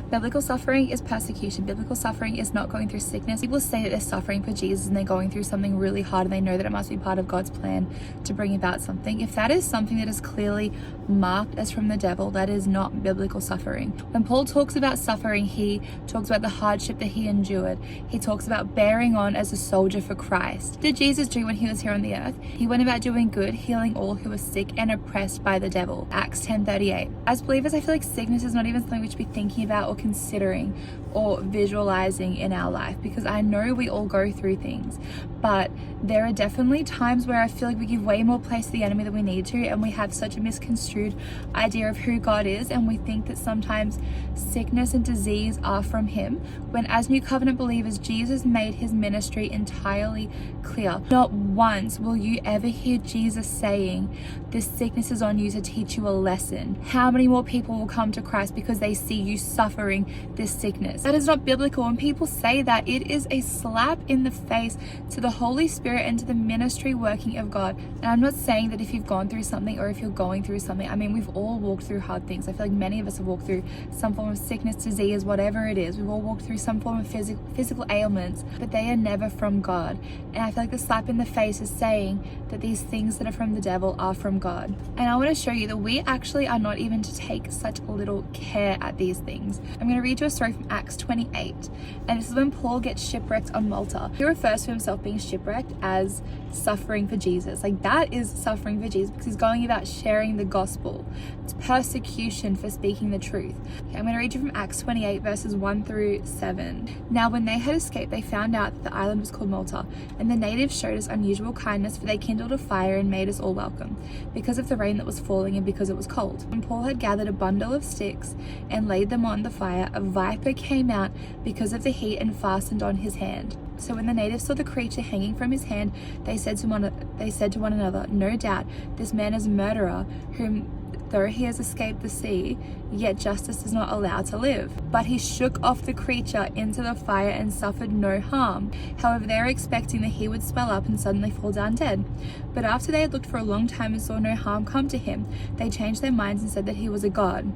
Biblical suffering is persecution. Biblical suffering is not going through sickness. People say that they're suffering for Jesus and they're going through something really hard and they know that it must be part of God's plan to bring about something. If that is something that is clearly marked as from the devil, that is not biblical suffering. When Paul talks about suffering, he talks about the hardship that he endured. He talks about bearing on as a soldier for Christ. What did Jesus do when he was here on the earth? He went about doing good, healing all who were sick and oppressed by the devil. Acts 10:38. As believers, I feel like sickness is not even something we should be thinking about or considering or visualizing in our life, because I know we all go through things, but there are definitely times where I feel like we give way more place to the enemy than we need to, and we have such a misconstrued idea of who God is, and we think that sometimes sickness and disease are from him, when as New Covenant believers, Jesus made his ministry entirely clear. Not once will you ever hear Jesus saying, this sickness is on you to teach you a lesson. How many more people will come to Christ because they see you suffering this sickness? That is not biblical. When people say that, it is a slap in the face to the Holy Spirit and to the ministry working of God. And I'm not saying that if you've gone through something or if you're going through something, I mean, we've all walked through hard things. I feel like many of us have walked through some form of sickness, disease, whatever it is. We've all walked through some form of physical ailments, but they are never from God. And I feel like the slap in the face is saying that these things that are from the devil are from God. And I want to show you that we actually are not even to take such little care at these things. I'm going to read you a story from Acts 28, and this is when Paul gets shipwrecked on Malta. He refers to himself being shipwrecked as suffering for Jesus. Like, that is suffering for Jesus because he's going about sharing the gospel. It's persecution for speaking the truth. Okay, I'm going to read you from Acts 28 verses 1 through 7. Now when they had escaped, they found out that the island was called Malta, and the natives showed us unusual kindness, for they kindled a fire and made us all welcome, because of the rain that was falling and because it was cold. When Paul had gathered a bundle of sticks and laid them on the fire, a viper came out because of the heat and fastened on his hand. So when the natives saw the creature hanging from his hand, they said to one another, no doubt this man is a murderer, whom though he has escaped the sea, yet justice is not allowed to live. But he shook off the creature into the fire and suffered no harm. However, they were expecting that he would swell up and suddenly fall down dead. But after they had looked for a long time and saw no harm come to him, they changed their minds and said that he was a god.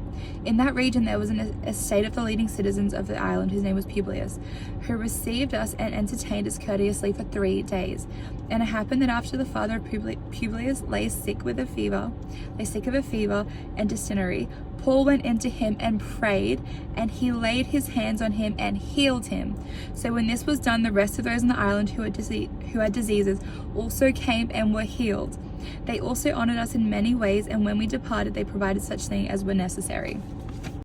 In that region there was an estate of the leading citizens of the island, whose name was Publius, who received us and entertained us courteously for 3 days. And it happened that after the father of Publius lay sick of a fever and dysentery, Paul went into him and prayed, and he laid his hands on him and healed him. So when this was done, the rest of those in the island who had diseases also came and were healed. They also honored us in many ways, and when we departed, they provided such things as were necessary.